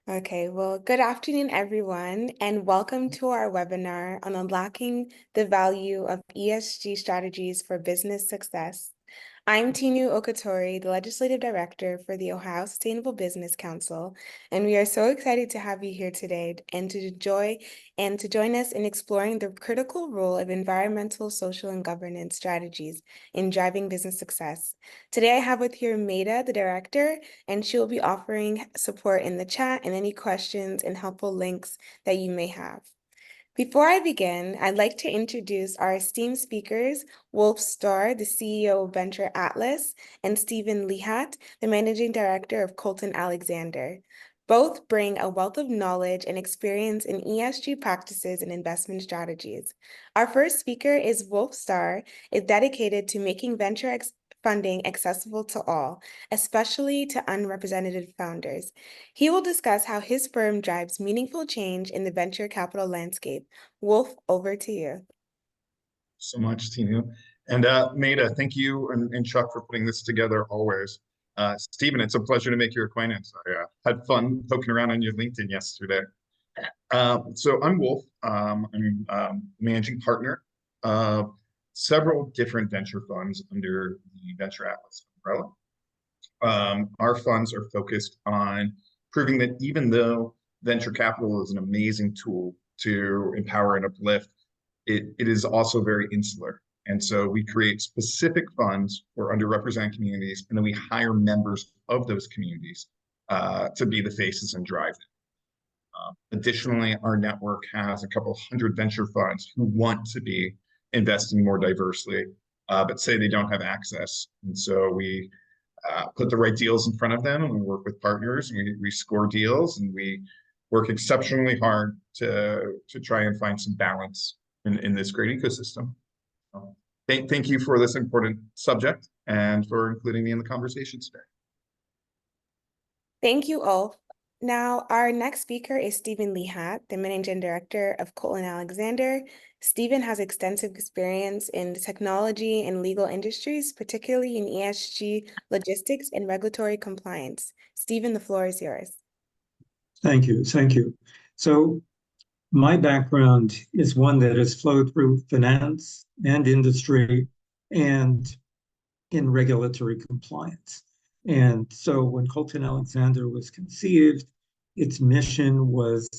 Okay, well, good afternoon, everyone, and welcome to our webinar on unlocking the value of ESG strategies for business success. I'm Tinu Okatori, the Legislative Director for the Ohio Sustainable Business Council, and we are so excited to have you here today and to join us in exploring the critical role of environmental, social, and governance strategies in driving business success. Today, I have with here Maida, the Director, and she will be offering support in the chat and any questions and helpful links that you may have. Before I begin, I'd like to introduce our esteemed speakers, Wolf Starr, the CEO of Venture Atlas, and Stephen Lihat, the Managing Director of Colton Alexander. Both bring a wealth of knowledge and experience in ESG practices and investment strategies. Our first speaker is Wolf Starr, is dedicated to making venture funding accessible to all, especially to unrepresented founders. He will discuss how his firm drives meaningful change in the venture capital landscape. Wolf, over to you. So much, Tinu. And Maida, thank you and Chuck for putting this together always. Stephen, it's a pleasure to make your acquaintance. I had fun poking around on your LinkedIn yesterday. So I'm Wolf. I'm managing partner of several different venture funds under the Venture Atlas umbrella. Our funds are focused on proving that even though venture capital is an amazing tool to empower and uplift, it is also very insular. And so we create specific funds for underrepresented communities, and then we hire members of those communities to be the faces and drive it. Additionally, our network has a couple hundred venture funds who want to be investing more diversely, but say they don't have access. And so we put the right deals in front of them, and we work with partners, and we score deals, and we work exceptionally hard to try and find some balance in this great ecosystem. Thank you for this important subject and for including me in the conversation today. Thank you, Ulf. Now, our next speaker is Stephen Lihat, the Managing Director of Colton Alexander. Stephen has extensive experience in the technology and legal industries, particularly in ESG, logistics, and regulatory compliance. Stephen, the floor is yours. Thank you. Thank you. So my background is one that has flowed through finance and industry and in regulatory compliance. And so when Colton Alexander was conceived, its mission was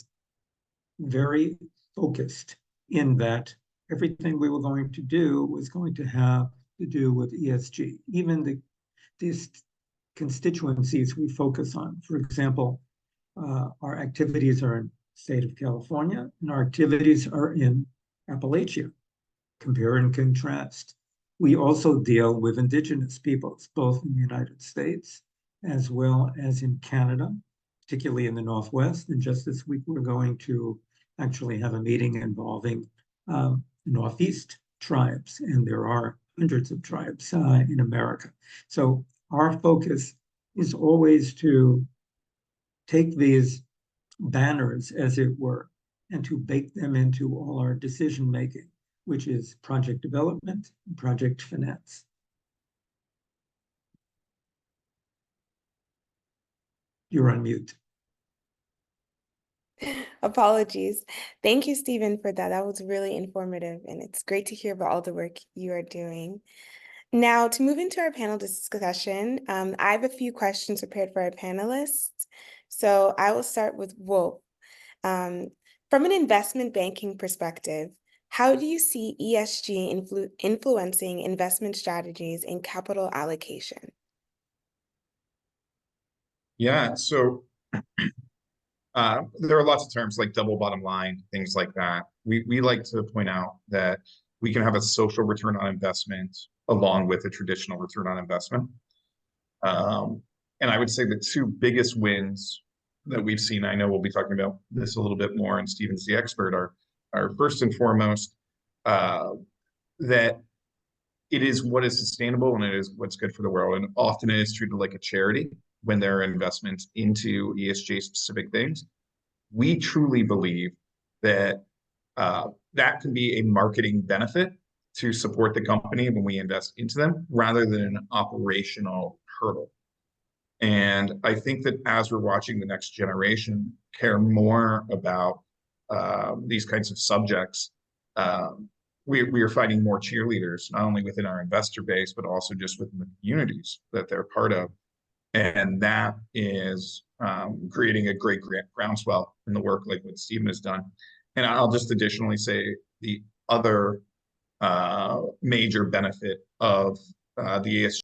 very focused in that everything we were going to do was going to have to do with ESG. Even these constituencies we focus on, for example, our activities are in the state of California, and our activities are in Appalachia. Compare and contrast. We also deal with indigenous peoples, both in the United States as well as in Canada, particularly in the Northwest. And just this week, we're going to actually have a meeting involving Northeast tribes, and there are hundreds of tribes in America. So our focus is always to take these banners, as it were, and to bake them into all our decision making, which is project development and project finance. You're on mute. Apologies. Thank you, Stephen, for that. That was really informative, and it's great to hear about all the work you are doing. Now, to move into our panel discussion, I have a few questions prepared for our panelists. So I will start with Wolf. From an investment banking perspective, how do you see ESG influencing investment strategies and capital allocation? Yeah, so there are lots of terms like double bottom line, things like that. We like to point out that we can have a social return on investment along with a traditional return on investment. And I would say the two biggest wins that we've seen, I know we'll be talking about this a little bit more, and Stephen's the expert, are first and foremost that it is what is sustainable and it is what's good for the world. And often it is treated like a charity when there are investments into ESG specific things. We truly believe that that can be a marketing benefit to support the company when we invest into them rather than an operational hurdle. And I think that as we're watching the next generation care more about these kinds of subjects, um, we are finding more cheerleaders, not only within our investor base, but also just within the communities that they're part of. And that is creating a great groundswell in the work like what Stephen has done. And I'll just additionally say the other major benefit of the ESG.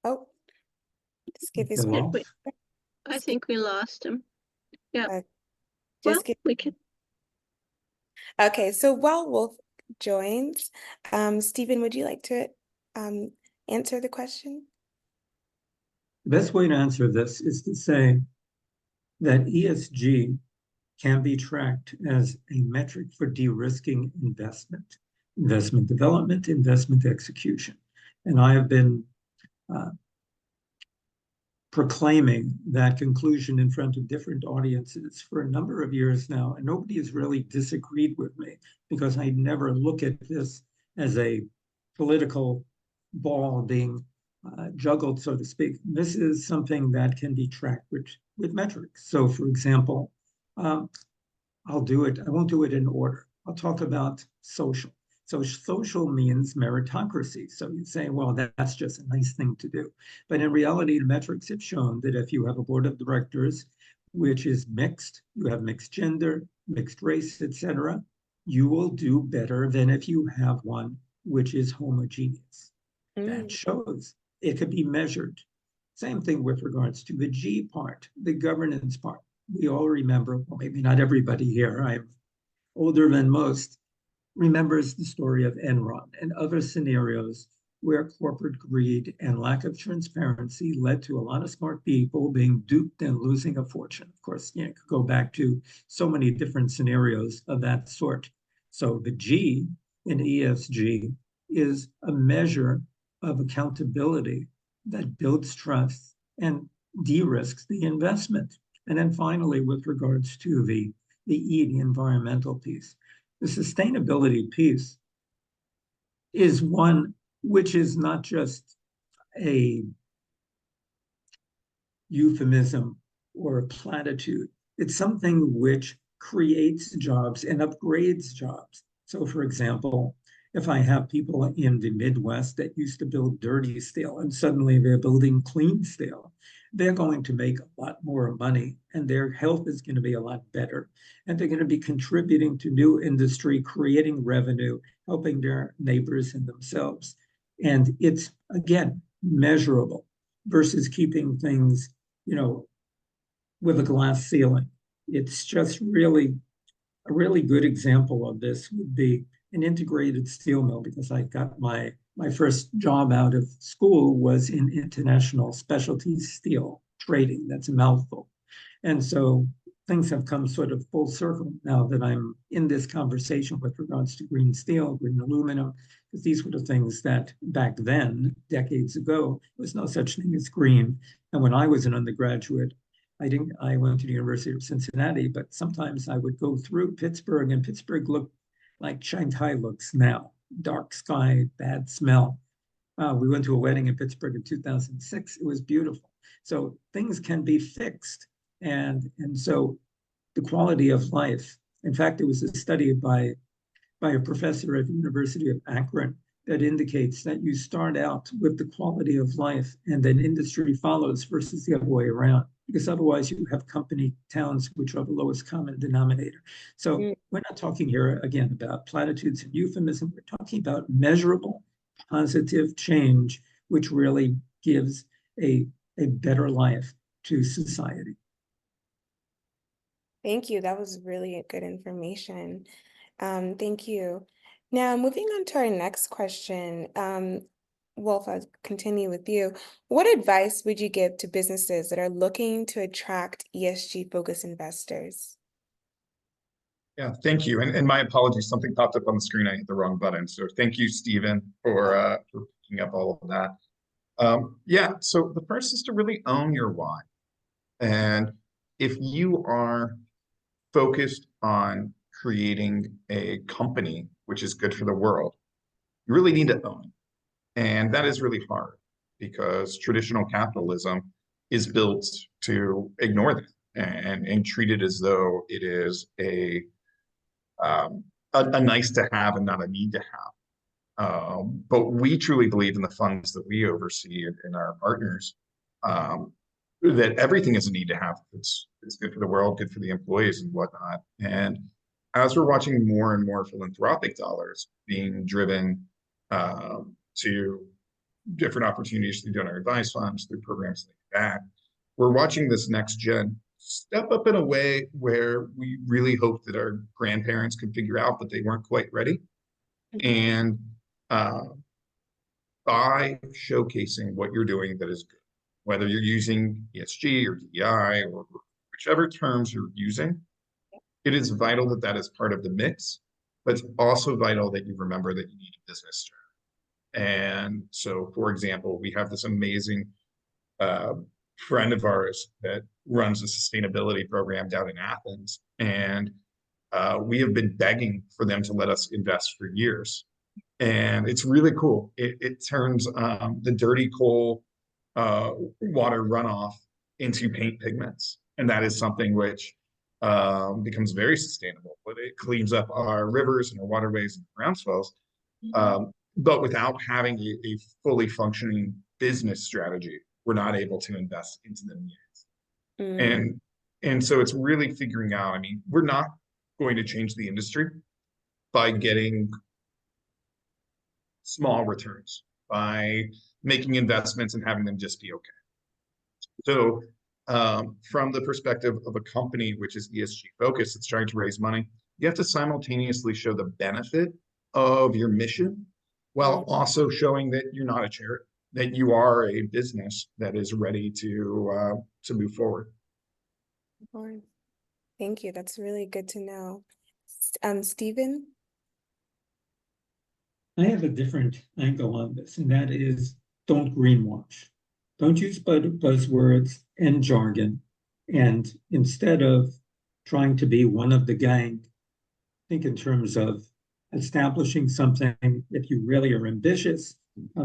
Oh, just give us Well, I think we lost him. Yeah. just Well, give. we can. Okay, so while Wolf joins, Stephen, would you like to answer the question? the best way to answer this is to say that ESG can be tracked as a metric for de-risking investment development, investment execution. And I have been proclaiming that conclusion in front of different audiences for a number of years now, and nobody has really disagreed with me because I never look at this as a political ball being juggled, so to speak. This is something that can be tracked with metrics. So, for example, I'll do it. I won't do it in order. I'll talk about social. So social means meritocracy. So you say, well, that's just a nice thing to do. But in reality, the metrics have shown that if you have a board of directors which is mixed, you have mixed gender, mixed race, etc., you will do better than if you have one which is homogeneous. That shows it could be measured. Same thing with regards to the G part, the governance part. We all remember, well, maybe not everybody here, I'm older than most, remembers the story of Enron and other scenarios where corporate greed and lack of transparency led to a lot of smart people being duped and losing a fortune. Of course, you could go back to so many different scenarios of that sort. So the G in ESG is a measure of accountability that builds trust and de-risks the investment. And then finally, with regards to the E, the environmental piece, the sustainability piece is one which is not just a euphemism or a platitude. It's something which creates jobs and upgrades jobs. So, for example, if I have people in the Midwest that used to build dirty steel and suddenly they're building clean steel, they're going to make a lot more money and their health is going to be a lot better. And they're going to be contributing to new industry, creating revenue, helping their neighbors and themselves. And it's, again, measurable versus keeping things, with a glass ceiling. It's just really a really good example of this would be an integrated steel mill, because I got my first job out of school was in international specialty steel trading. That's a mouthful. And so things have come sort of full circle now that I'm in this conversation with regards to green steel, green aluminum, because these were the things that back then, decades ago, there was no such thing as green. And when I was an undergraduate, I went to the University of Cincinnati, but sometimes I would go through Pittsburgh, and Pittsburgh looked like Shanghai looks now. Dark sky, bad smell. We went to a wedding in Pittsburgh in 2006. It was beautiful. So things can be fixed. And so the quality of life. In fact, there was a study by a professor at the University of Akron that indicates that you start out with the quality of life and then industry follows versus the other way around, because otherwise you have company towns which are the lowest common denominator. So we're not talking here, again, about platitudes and euphemism. We're talking about measurable, positive change, which really gives a better life to society. Thank you. That was really good information. Thank you. Now, moving on to our next question. Wolf, I'll continue with you. What advice would you give to businesses that are looking to attract ESG-focused investors? Yeah, thank you. And my apologies, something popped up on the screen. I hit the wrong button. So thank you, Stephen, for picking up all of that. Yeah, so the first is to really own your why. And if you are focused on creating a company which is good for the world, you really need to own it. And that is really hard because traditional capitalism is built to ignore that and treat it as though it is um, a nice to have and not a need to have. But we truly believe in the funds that we oversee and our partners, that everything is a need to have. It's good for the world, good for the employees and whatnot. And as we're watching more and more philanthropic dollars being driven to different opportunities through donor advised funds, through programs like that, we're watching this next gen step up in a way where we really hope that our grandparents could figure out that they weren't quite ready. And uh, by showcasing what you're doing that is good, whether you're using ESG or DEI or whichever terms you're using, it is vital that that is part of the mix, but it's also vital that you remember that you need a business strategy. And so, for example, we have this amazing uh, friend of ours that runs a sustainability program down in Athens, and we have been begging for them to let us invest for years. And it's really cool. It turns the dirty coal water runoff into paint pigments. And that is something which becomes very sustainable, but it cleans up our rivers and our waterways and groundswells. But without having a fully functioning business strategy, we're not able to invest into them yet. And so it's really figuring out, I mean, we're not going to change the industry by getting small returns, by making investments and having them just be okay. So from the perspective of a company which is ESG focused, it's trying to raise money, you have to simultaneously show the benefit of your mission while also showing that you're not a charity, that you are a business that is ready to move forward. Thank you. That's really good to know. Stephen? I have a different angle on this, and that is don't greenwash. Don't use buzzwords and jargon. And instead of trying to be one of the gang, think in terms of establishing something. If you really are ambitious,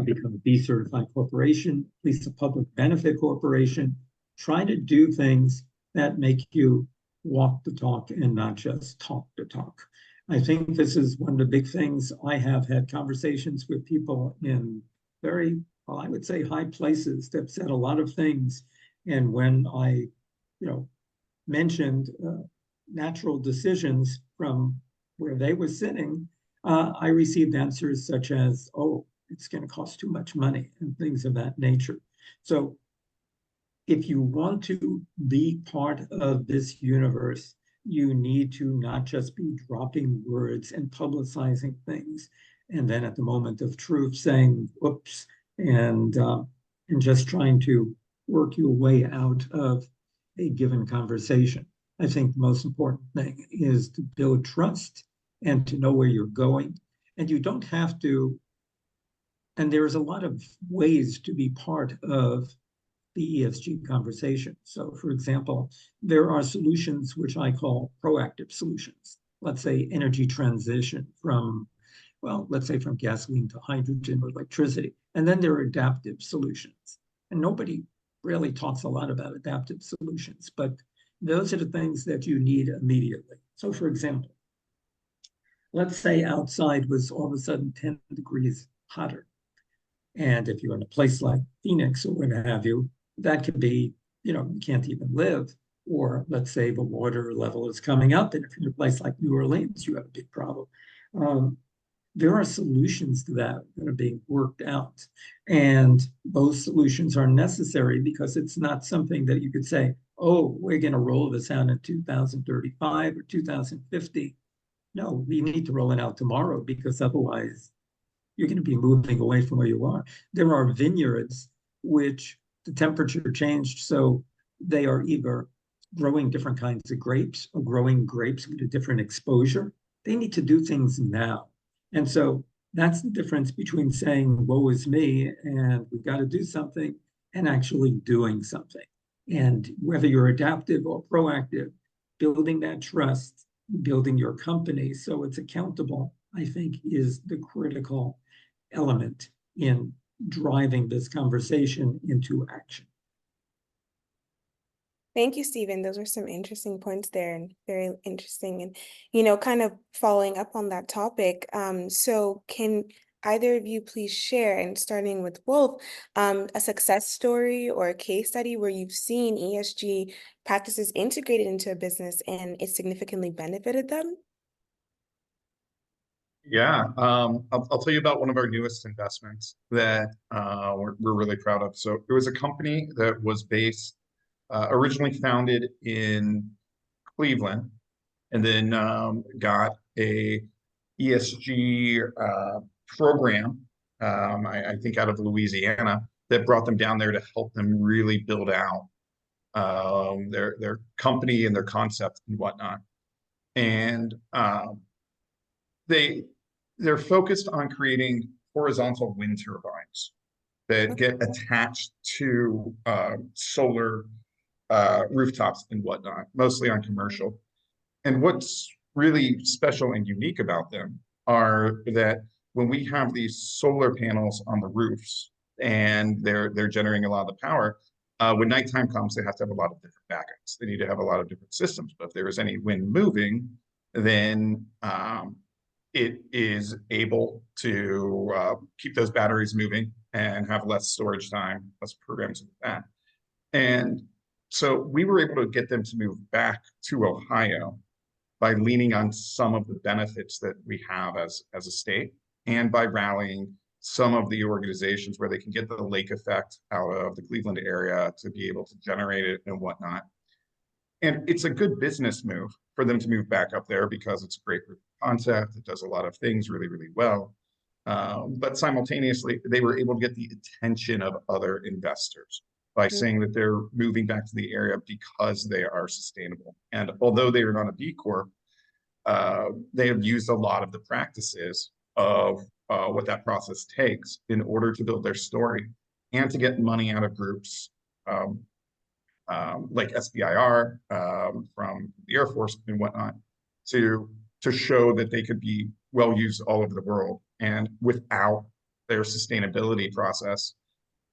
become a B certified corporation, at least a public benefit corporation. Try to do things that make you walk the talk and not just talk the talk. I think this is one of the big things. I have had conversations with people in very, well, I would say high places that said a lot of things. And when I, mentioned natural decisions from where they were sitting, I received answers such as, oh, it's going to cost too much money and things of that nature. So if you want to be part of this universe, you need to not just be dropping words and publicizing things, and then at the moment of truth saying, whoops, and just trying to work your way out of a given conversation. I think the most important thing is to build trust and to know where you're going. And you don't have to, and there's a lot of ways to be part of the ESG conversation. So for example, there are solutions which I call proactive solutions. Let's say energy transition from, well, let's say from gasoline to hydrogen or electricity. And then there are adaptive solutions. And nobody really talks a lot about adaptive solutions, but those are the things that you need immediately. So for example, let's say outside was all of a sudden 10 degrees hotter. And if you're in a place like Phoenix or what have you, that could be, you can't even live. Or let's say the water level is coming up, and if you're in a place like New Orleans, you have a big problem. There are solutions to that are being worked out. And those solutions are necessary because it's not something that you could say, oh, we're going to roll this out in 2035 or 2050. No, we need to roll it out tomorrow because otherwise you're going to be moving away from where you are. There are vineyards which the temperature changed, so they are either growing different kinds of grapes or growing grapes with a different exposure. They need to do things now. And so that's the difference between saying, woe is me, and we got to do something, and actually doing something. And whether you're adaptive or proactive, building that trust, building your company so it's accountable, I think is the critical element in driving this conversation into action. Thank you, Stephen. Those were some interesting points there and very interesting. And, kind of following up on that topic, so can either of you please share, and starting with Wolf, a success story or a case study where you've seen ESG practices integrated into a business and it significantly benefited them? Yeah, I'll tell you about one of our newest investments that we're really proud of. So it was a company that was based, originally founded in Cleveland, and then got a ESG program, I think out of Louisiana, that brought them down there to help them really build out their company and their concept and whatnot. And they're focused on creating horizontal wind turbines that get attached to solar rooftops and whatnot, mostly on commercial. And what's really special and unique about them are that when we have these solar panels on the roofs and they're generating a lot of the power, when nighttime comes, they have to have a lot of different backups. They need to have a lot of different systems. But if there is any wind moving, then it is able to keep those batteries moving and have less storage time, less programs like that. And so we were able to get them to move back to Ohio by leaning on some of the benefits that we have as a state, and by rallying some of the organizations where they can get the lake effect out of the Cleveland area to be able to generate it and whatnot. And it's a good business move for them to move back up there because it's a great concept. It does a lot of things really, really well. But simultaneously, they were able to get the attention of other investors by saying that they're moving back to the area because they are sustainable. And although they are not a B Corp, they have used a lot of the practices of what that process takes in order to build their story and to get money out of groups like SBIR from the Air Force and whatnot, to show that they could be well used all over the world. And without their sustainability process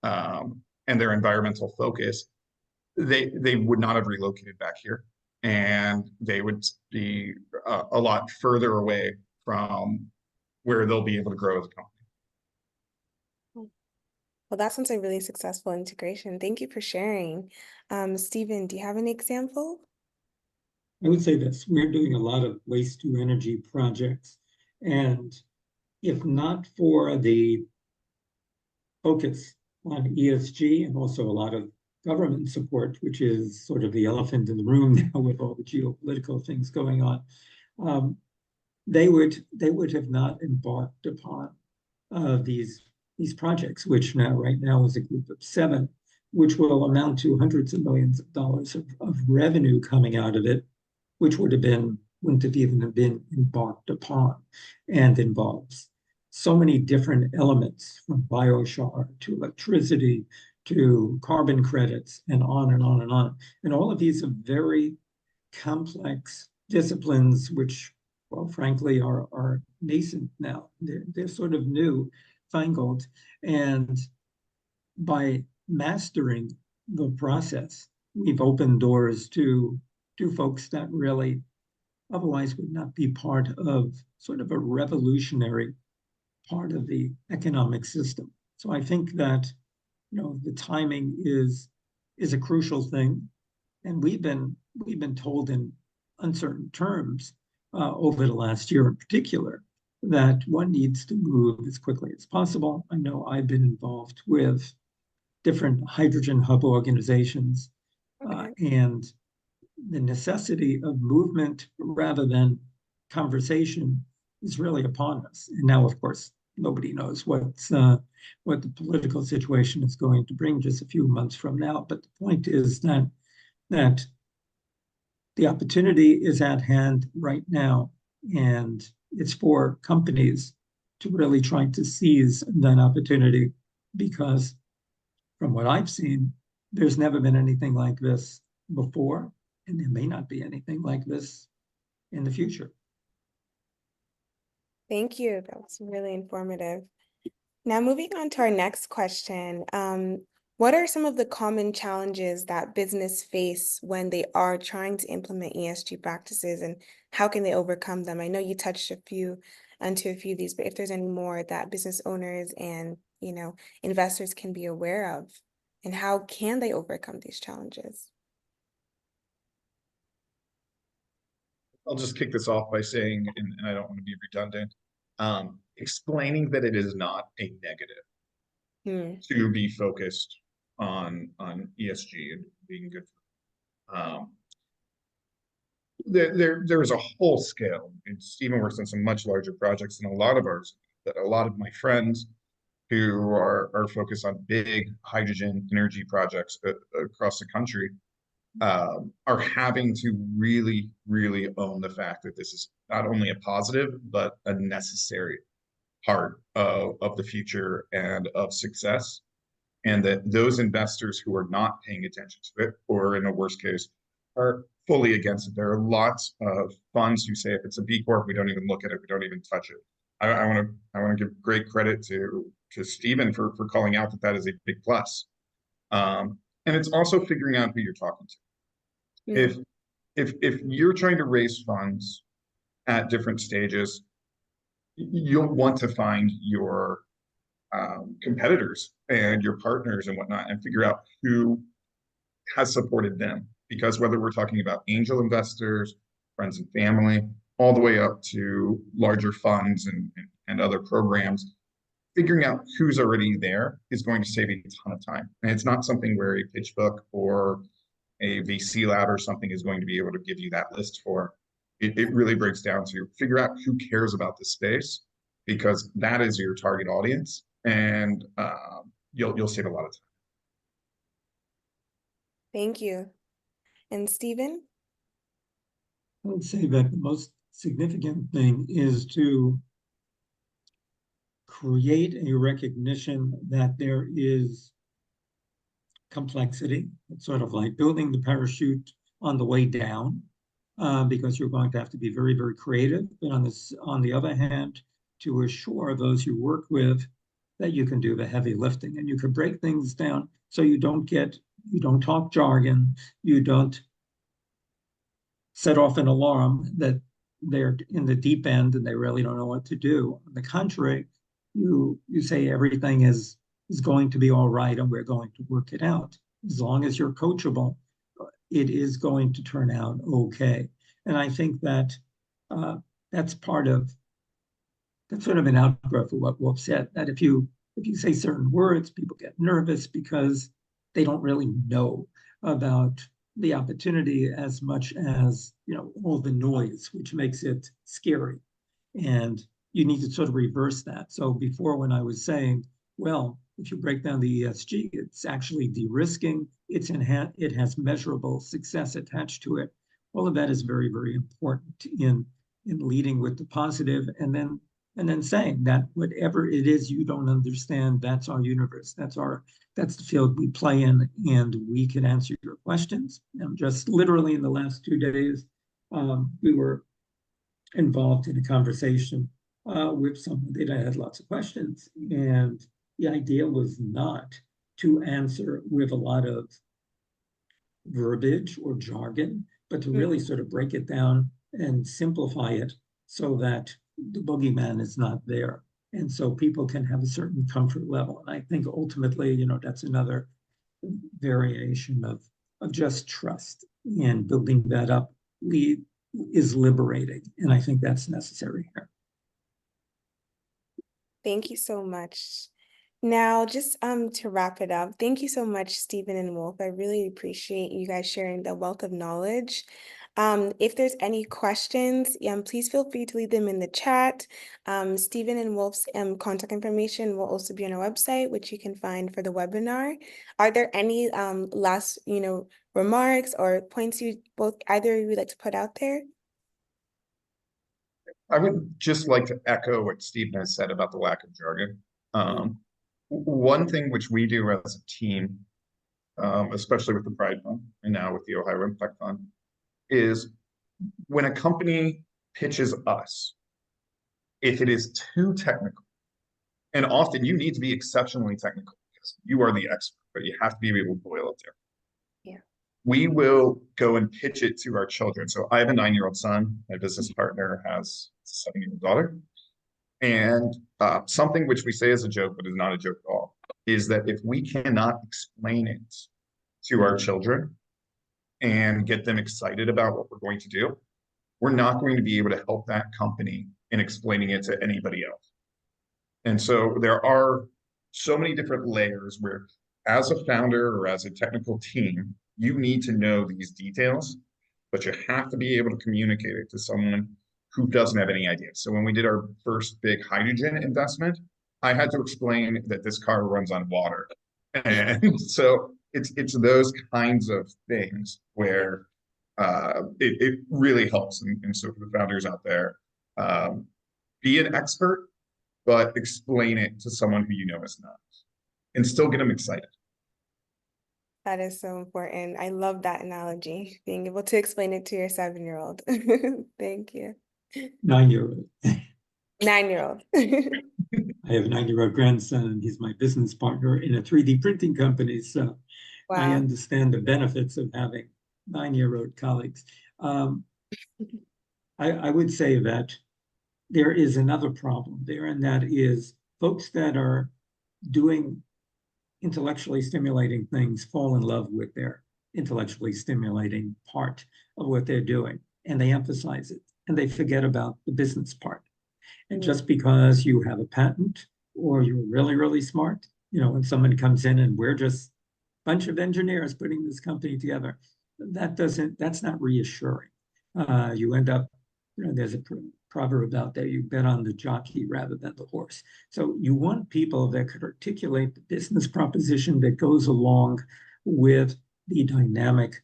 and their environmental focus, they would not have relocated back here, and they would be a lot further away from where they'll be able to grow as a company. Well, that sounds like really successful integration. Thank you for sharing. Stephen, do you have an example? I would say this: we're doing a lot of waste to energy projects, and if not for the focus on ESG and also a lot of government support, which is sort of the elephant in the room now with all the geopolitical things going on, they would have not embarked upon these projects, which right now is a group of 7, which will amount to hundreds of millions of dollars of revenue coming out of it, which wouldn't have even been embarked upon, and involves so many different elements, from biochar to electricity to carbon credits and on and on and on. And all of these are very complex disciplines, which, well, frankly, are nascent now. They're sort of new, fangled. And by mastering the process, we've opened doors to folks that really otherwise would not be part of sort of a revolutionary part of the economic system. So I think that, the timing is a crucial thing, and we've been told in uncertain terms over the last year in particular that one needs to move as quickly as possible. I know I've been involved with different hydrogen hub organizations, and the necessity of movement rather than conversation is really upon us. And now, of course, nobody knows what the political situation is going to bring just a few months from now. But the point is that the opportunity is at hand right now, and it's for companies to really try to seize that opportunity, because from what I've seen, there's never been anything like this before, and there may not be anything like this in the future. Thank you. That was really informative. Now, moving on to our next question. What are some of the common challenges that business face when they are trying to implement ESG practices, and how can they overcome them? I know you touched onto a few of these, but if there's any more that business owners and, investors can be aware of, and how can they overcome these challenges? I'll just kick this off by saying, and I don't want to be redundant, explaining that it is not a negative Hmm. to be focused on ESG and being good. There is a whole scale, and Stephen works on some much larger projects than a lot of ours. That a lot of my friends who are focused on big hydrogen energy projects across the country are having to really, really own the fact that this is not only a positive, but a necessary part of the future and of success. And that those investors who are not paying attention to it, or in a worst case, are fully against it. There are lots of funds who say if it's a B Corp, we don't even look at it, we don't even touch it. I want to give great credit to Stephen for calling out that that is a big plus. And it's also figuring out who you're talking to. Hmm. If you're trying to raise funds at different stages, you'll want to find your competitors and your partners and whatnot, and figure out who has supported them. Because whether we're talking about angel investors, friends and family, all the way up to larger funds and other programs, figuring out who's already there is going to save you a ton of time. And it's not something where a pitch book or a VC lab or something is going to be able to give you that list for. It really breaks down to figure out who cares about the space, because that is your target audience, and you'll save a lot of time. Thank you. And Stephen? I would say that the most significant thing is to create a recognition that there is complexity. It's sort of like building the parachute on the way down, because you're going to have to be very, very creative. But on the other hand, to assure those you work with that you can do the heavy lifting and you can break things down so you don't talk jargon, you don't set off an alarm that they're in the deep end and they really don't know what to do. On the contrary, you say everything is going to be all right and we're going to work it out. As long as you're coachable, it is going to turn out okay. And I think that that's sort of an outgrowth of what Wolf said, that if you say certain words, people get nervous because they don't really know about the opportunity as much as, all the noise, which makes it scary. And you need to sort of reverse that. So before, when I was saying, well, if you break down the ESG, it's actually de-risking, it has measurable success attached to it. All of that is very, very important in leading with the positive, and then saying that whatever it is you don't understand, that's our universe, that's the field we play in, and we can answer your questions. And just literally in the last 2 days, we were involved in a conversation with someone that I had lots of questions. And the idea was not to answer with a lot of verbiage or jargon, but to really sort of break it down and simplify it so that the boogeyman is not there. And so people can have a certain comfort level. And I think ultimately, that's another variation of just trust, and building that up is liberating. And I think that's necessary here. Thank you so much. Now, just to wrap it up, thank you so much, Stephen and Wolf. I really appreciate you guys sharing the wealth of knowledge. If there's any questions, please feel free to leave them in the chat. Stephen and Wolf's contact information will also be on our website, which you can find for the webinar. Are there any last, remarks or points either of you would like to put out there? I would just like to echo what Stephen has said about the lack of jargon. One thing which we do as a team, especially with the Pride Fund and now with the Ohio Impact Fund, is when a company pitches us, if it is too technical And often you need to be exceptionally technical because you are the expert, but you have to be able to boil it down. Yeah. We will go and pitch it to our children. So I have a 9-year-old son. My business partner has a 7-year-old daughter. And something which we say is a joke, but is not a joke at all, is that if we cannot explain it to our children and get them excited about what we're going to do, we're not going to be able to help that company in explaining it to anybody else. And so there are so many different layers where, as a founder or as a technical team, you need to know these details, but you have to be able to communicate it to someone who doesn't have any idea. So when we did our first big hydrogen investment, I had to explain that this car runs on water. And so it's those kinds of things where it really helps. And so for the founders out there, be an expert, but explain it to someone who you know is not, and still get them excited. That is so important. I love that analogy, being able to explain it to your 7-year-old. Thank you. 9-year-old. 9-year-old. I have a 9-year-old grandson, and he's my business partner in a 3D printing company. So I Wow. understand the benefits of having 9-year-old colleagues. I would say that there is another problem there, and that is folks that are doing intellectually stimulating things fall in love with their intellectually stimulating part of what they're doing, and they emphasize it, and they forget about the business part. And just because you have a patent or you're really, really smart, when someone comes in and we're just a bunch of engineers putting this company together, that's not reassuring. You end up, there's a proverb out there, you bet on the jockey rather than the horse. So you want people that could articulate the business proposition that goes along with the dynamic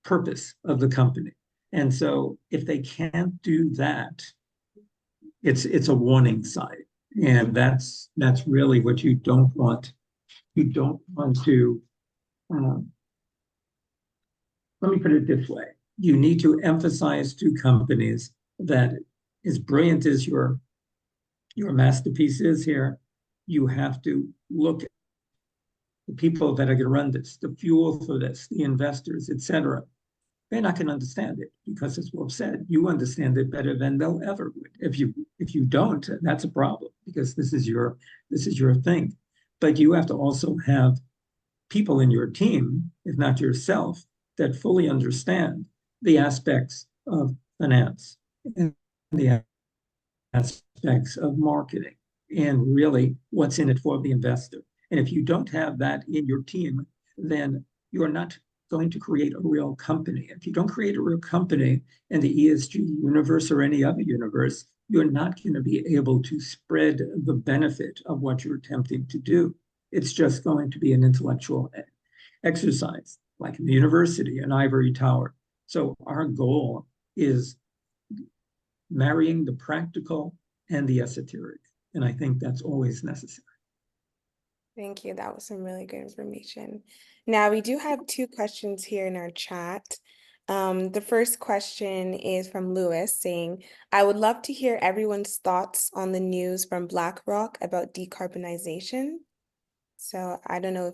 purpose of the company. And so if they can't do that, it's a warning sign. And that's really what you don't want. You don't want to, let me put it this way. You need to emphasize to companies that as brilliant as your masterpiece is here, you have to look at the people that are going to run this, the fuel for this, the investors, etc. They're not going to understand it because, as Wolf said, you understand it better than they'll ever would. If you don't, that's a problem because this is your thing. But you have to also have people in your team, if not yourself, that fully understand the aspects of finance and the aspects of marketing and really what's in it for the investor. And if you don't have that in your team, then you're not going to create a real company. If you don't create a real company in the ESG universe or any other universe, you're not going to be able to spread the benefit of what you're attempting to do. It's just going to be an intellectual exercise, like in the university, an ivory tower. So our goal is marrying the practical and the esoteric. And I think that's always necessary. Thank you. That was some really good information. Now, we do have 2 questions here in our chat. The first question is from Lewis saying, I would love to hear everyone's thoughts on the news from BlackRock about decarbonization. So I don't know if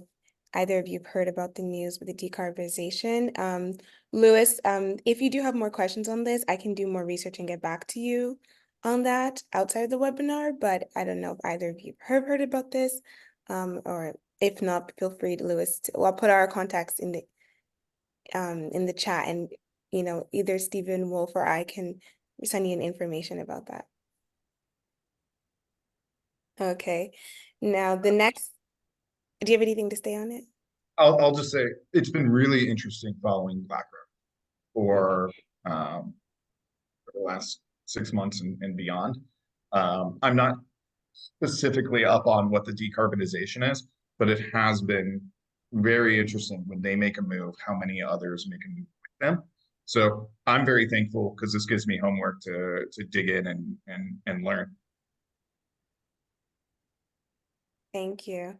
either of you have heard about the news with the decarbonization. Lewis, if you do have more questions on this, I can do more research and get back to you on that outside of the webinar, but I don't know if either of you have heard about this. Or if not, feel free to Lewis. I'll put our contacts in the chat, and either Stephen, Wolf, or I can send you an information about that. Okay. Now the next. Do you have anything to say on it? I'll just say it's been really interesting following BlackRock for the last 6 months and beyond. I'm not specifically up on what the decarbonization is, but it has been very interesting when they make a move, how many others make a move with them. So I'm very thankful because this gives me homework to dig in and learn. Thank you.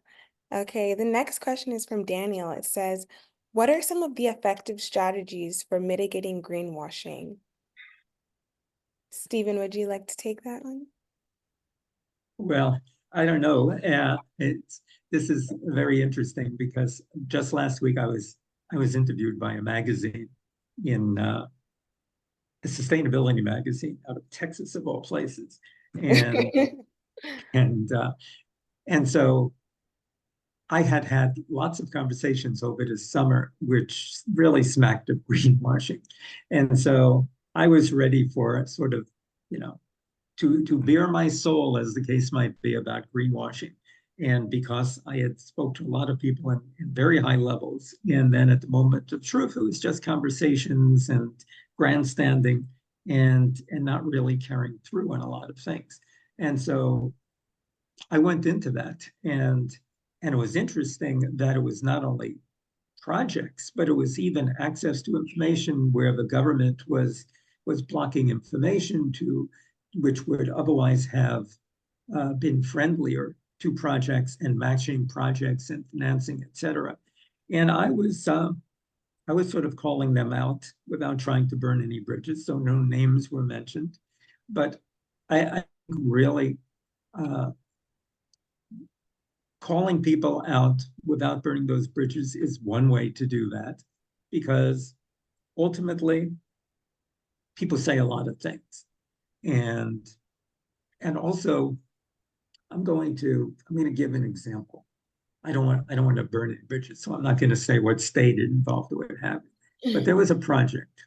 Okay, the next question is from Daniel. It says, what are some of the effective strategies for mitigating greenwashing? Stephen, would you like to take that one? Well, I don't know. This is very interesting because just last week I was interviewed by a magazine in a sustainability magazine out of Texas of all places, and and uh, and so I had had lots of conversations over the summer, which really smacked of greenwashing, and so I was ready for sort of, you know, to bare my soul, as the case might be, about greenwashing. And because I had spoke to a lot of people in very high levels, and then at the moment of truth, it was just conversations and grandstanding and not really carrying through on a lot of things. And so I went into that, and it was interesting that it was not only projects, but it was even access to information where the government was blocking information to which would otherwise have been friendlier to projects and matching projects and financing, et cetera. And I was sort of calling them out without trying to burn any bridges, so no names were mentioned. But I really calling people out without burning those bridges is one way to do that, because ultimately people say a lot of things. And also I'm going to give an example. I don't want to burn any bridges, so I'm not going to say what state it involved or what have you. But there was a project,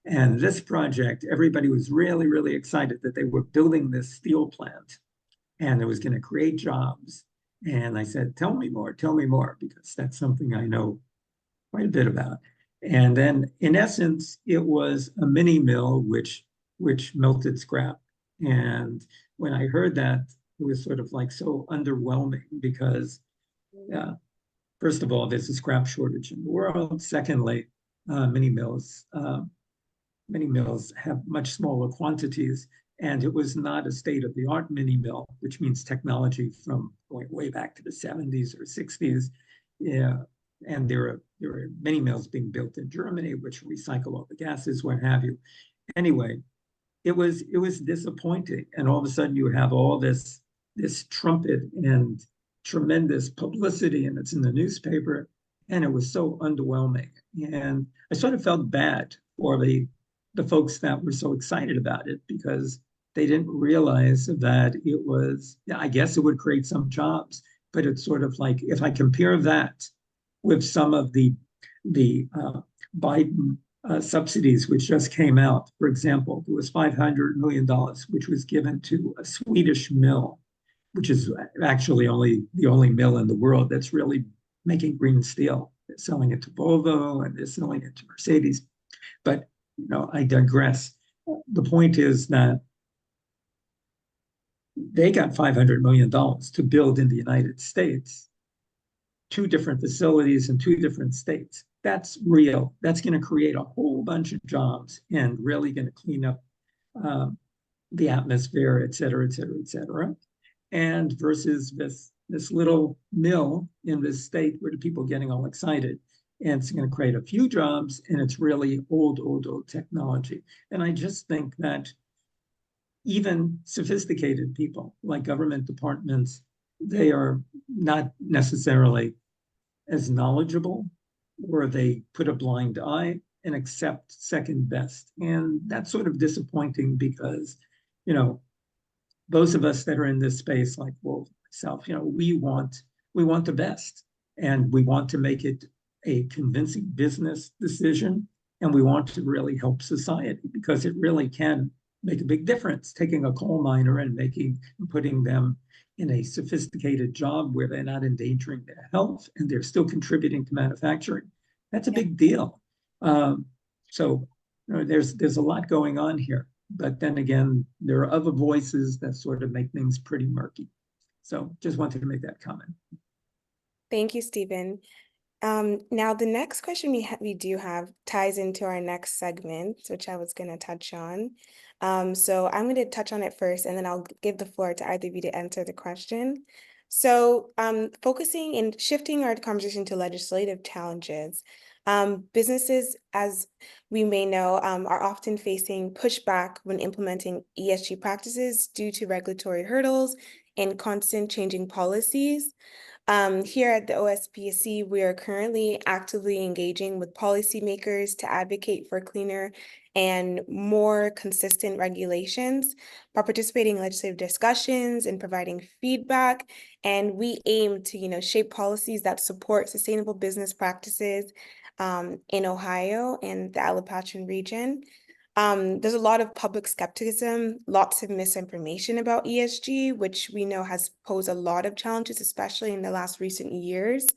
and this project, everybody was really, really excited that they were building this steel plant, and it was going to create jobs. And I said, tell me more, because that's something I know quite a bit about. And then, in essence, it was a mini mill which melted scrap. And when I heard that, it was sort of like so underwhelming because, first of all, there's a scrap shortage in the world. Secondly, mini mills have much smaller quantities, and it was not a state-of-the-art mini mill, which means technology from going way back to the 70s or 60s. Yeah, and there are many mills being built in Germany which recycle all the gases, what have you. Anyway, it was disappointing, and all of a sudden you have all this trumpet and tremendous publicity, and it's in the newspaper, and it was so underwhelming. And I sort of felt bad for the folks that were so excited about it, because they didn't realize that it was, I guess it would create some jobs, but it's sort of like, if I compare that with some of the Biden subsidies which just came out. For example, there was $500 million which was given to a Swedish mill, which is actually the only mill in the world that's really making green steel. They're selling it to Volvo and they're selling it to Mercedes. But I digress. The point is that they got $500 million to build in the United States 2 different facilities in 2 different states. That's real. That's going to create a whole bunch of jobs and really going to clean up the atmosphere, et cetera, et cetera, et cetera. And versus this little mill in this state where the people are getting all excited, and it's going to create a few jobs, and it's really old technology. And I just think that even sophisticated people like government departments, they are not necessarily as knowledgeable, or they put a blind eye and accept second best. And that's sort of disappointing because, those of us that are in this space, like Wolf, myself, we want the best, and we want to make it a convincing business decision, and we want to really help society, because it really can make a big difference, taking a coal miner and putting them in a sophisticated job where they're not endangering their health and they're still contributing to manufacturing. That's a big deal. So there's a lot going on here. But then again, there are other voices that sort of make things pretty murky. So just wanted to make that comment. Thank you, Stephen. Now, the next question we do have ties into our next segment, which I was going to touch on. So I'm going to touch on it first, and then I'll give the floor to either of you to answer the question. So focusing and shifting our conversation to legislative challenges, businesses, as we may know, are often facing pushback when implementing ESG practices due to regulatory hurdles and constant changing policies. Here at the OSPC, we are currently actively engaging with policymakers to advocate for cleaner and more consistent regulations by participating in legislative discussions and providing feedback. And we aim to, shape policies that support sustainable business practices in Ohio and the Appalachian region. There's a lot of public skepticism, lots of misinformation about ESG, which we know has posed a lot of challenges, especially in the last recent years.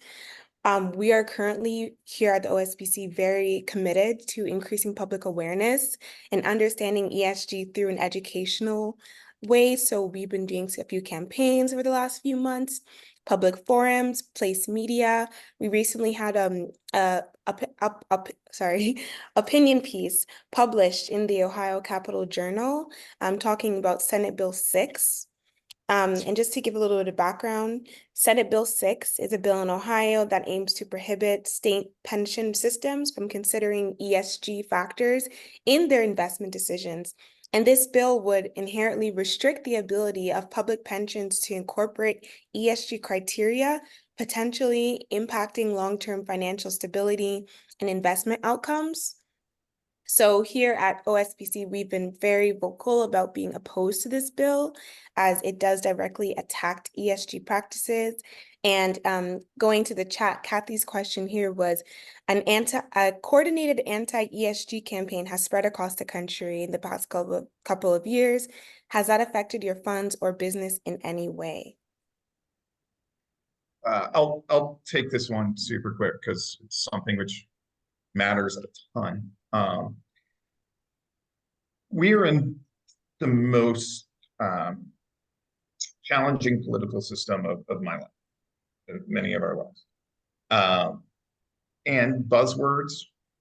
We are currently here at the OSPC very committed to increasing public awareness and understanding ESG through an educational way. So we've been doing a few campaigns over the last few months, public forums, place media. We recently had opinion piece published in the Ohio Capitol Journal, talking about Senate Bill 6. And just to give a little bit of background, Senate Bill 6 is a bill in Ohio that aims to prohibit state pension systems from considering ESG factors in their investment decisions. And this bill would inherently restrict the ability of public pensions to incorporate ESG criteria, potentially impacting long-term financial stability and investment outcomes. So here at OSPC, we've been very vocal about being opposed to this bill, as it does directly attack ESG practices. And going to the chat, Kathy's question here was, a coordinated anti-ESG campaign has spread across the country in the past couple of years. Has that affected your funds or business in any way? I'll take this one super quick because it's something which matters a ton. We are in the most challenging political system of my life, of many of our lives. And buzzwords,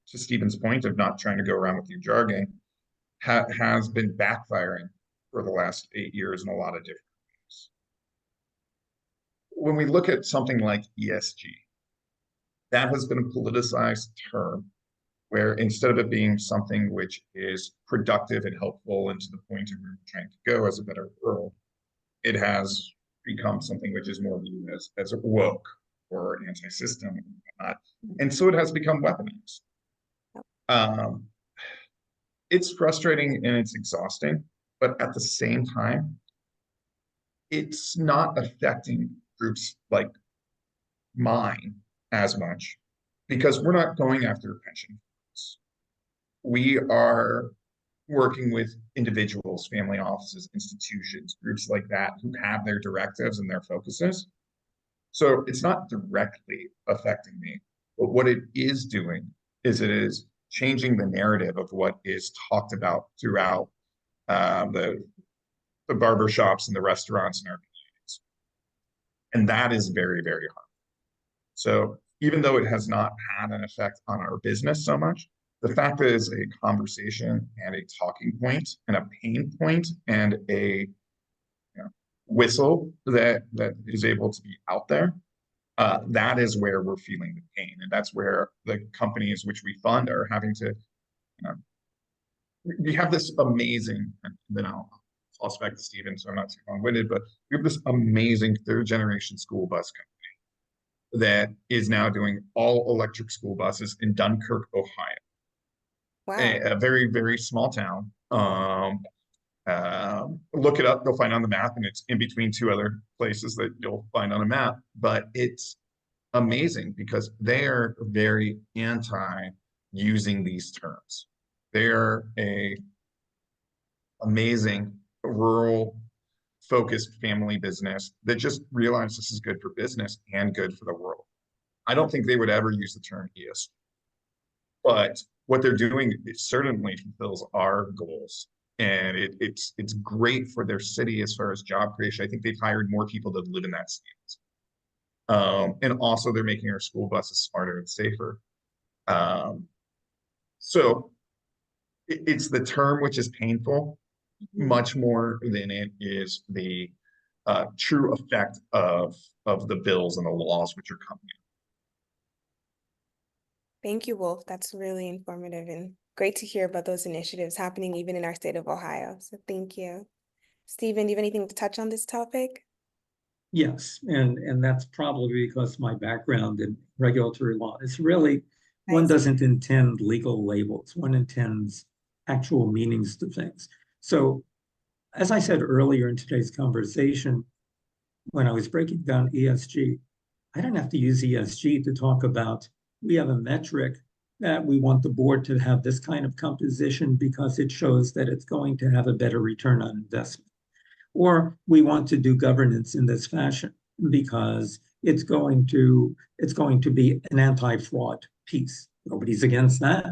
to Stephen's point of not trying to go around with your jargon, has been backfiring for the last 8 years in a lot of different ways. When we look at something like ESG, that has been a politicized term where instead of it being something which is productive and helpful and to the point of where we're trying to go as a better world, it has become something which is more viewed as woke or anti-system and whatnot. And so it has become weaponized. It's frustrating and it's exhausting, but at the same time, it's not affecting groups like mine as much because we're not going after pension funds. We are working with individuals, family offices, institutions, groups like that who have their directives and their focuses. So it's not directly affecting me, but what it is doing is it is changing the narrative of what is talked about throughout the barbershops and the restaurants in our communities. And that is very, very hard. So even though it has not had an effect on our business so much, the fact that it's a conversation and a talking point and a pain point and a whistle that is able to be out there, that is where we're feeling the pain. And that's where the companies which we fund are having to, we have this amazing, and then I'll toss back to Stephen so I'm not too long-winded, but we have this amazing third generation school bus company that is now doing all electric school buses in Dunkirk, Ohio. Wow. A very, very small town. Look it up, you'll find on the map, and it's in between two other places that you'll find on a map, but it's amazing because they are very anti using these terms. They're a amazing rural focused family business that just realized this is good for business and good for the world. I don't think they would ever use the term ESG, but what they're doing, it certainly fulfills our goals. And it's great for their city as far as job creation. I think they've hired more people to live in that city. And also they're making our school buses smarter and safer. So it's the term which is painful, much more than it is the true effect of the bills and the laws which are coming in. Thank you, Wolf. That's really informative and great to hear about those initiatives happening even in our state of Ohio. So thank you. Stephen, do you have anything to touch on this topic? Yes, and that's probably because my background in regulatory law is really one Nice. doesn't intend legal labels, one intends actual meanings to things. So, as I said earlier in today's conversation, when I was breaking down ESG, I don't have to use ESG to talk about we have a metric that we want the board to have this kind of composition because it shows that it's going to have a better return on investment. Or we want to do governance in this fashion because it's going to be an anti-fraud piece. Nobody's against that.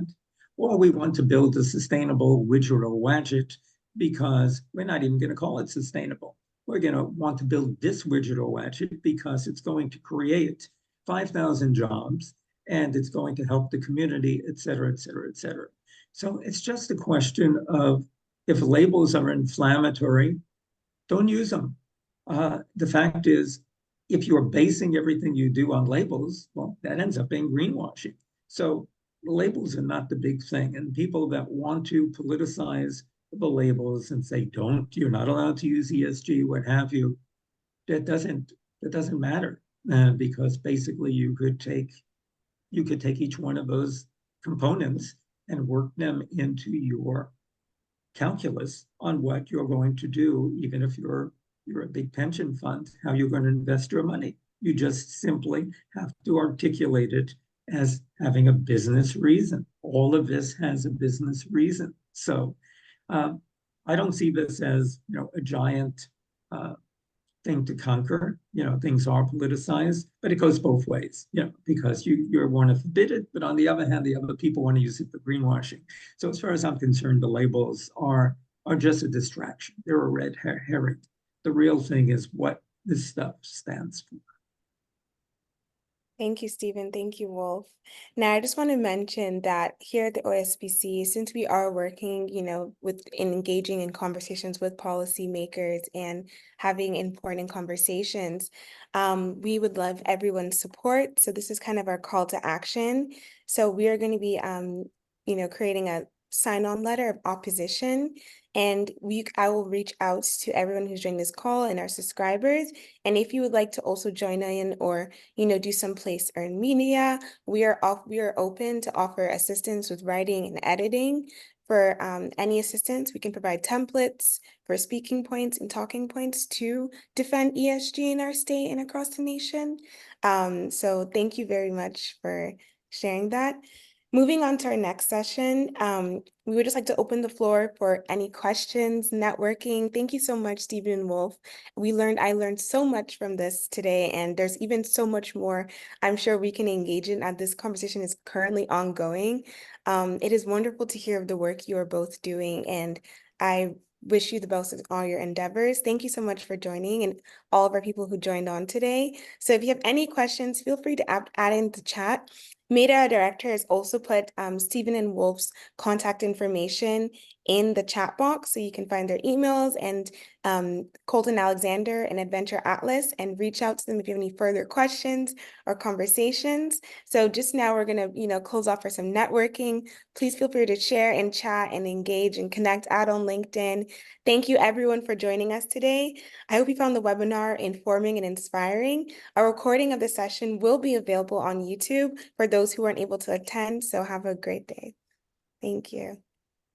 Or we want to build a sustainable widget or gadget because we're not even going to call it sustainable. We're going to want to build this widget or gadget because it's going to create 5,000 jobs and it's going to help the community, et cetera, et cetera, et cetera. So it's just a question of if labels are inflammatory, don't use them. The fact is, if you're basing everything you do on labels, well, that ends up being greenwashing. So labels are not the big thing. And people that want to politicize the labels and say, you're not allowed to use ESG, what have you, that doesn't matter. Because basically you could take each one of those components and work them into your calculus on what you're going to do, even if you're a big pension fund, how you're going to invest your money. You just simply have to articulate it as having a business reason. All of this has a business reason. So I don't see this as a giant thing to conquer. Things are politicized, but it goes both ways, because you want to forbid it, but on the other hand, the other people want to use it for greenwashing. So as far as I'm concerned, the labels are just a distraction. They're a red herring. The real thing is what this stuff stands for. Thank you, Stephen. Thank you, Wolf. Now, I just want to mention that here at the OSBC, since we are working, in engaging in conversations with policymakers and having important conversations, we would love everyone's support. So this is kind of our call to action. So we are going to be, creating a sign-on letter of opposition. And I will reach out to everyone who's joined this call and our subscribers. And if you would like to also join in or do some place earned media, we are open to offer assistance with writing and editing. For any assistance, we can provide templates for speaking points and talking points to defend ESG in our state and across the nation. So thank you very much for sharing that. Moving on to our next session, we would just like to open the floor for any questions, networking. Thank you so much, Stephen and Wolf. I learned so much from this today, and there's even so much more I'm sure we can engage in as this conversation is currently ongoing. It is wonderful to hear of the work you are both doing, and I wish you the best in all your endeavors. Thank you so much for joining and all of our people who joined on today. So if you have any questions, feel free to add in the chat. Meta, our director, has also put Stephen and Wolf's contact information in the chat box, so you can find their emails and Colton Alexander and Adventure Atlas, and reach out to them if you have any further questions or conversations. So just now we're gonna, close off for some networking. Please feel free to share and chat and engage and connect out on LinkedIn. Thank you everyone for joining us today. I hope you found the webinar informing and inspiring. A recording of the session will be available on YouTube for those who weren't able to attend. So have a great day. Thank you.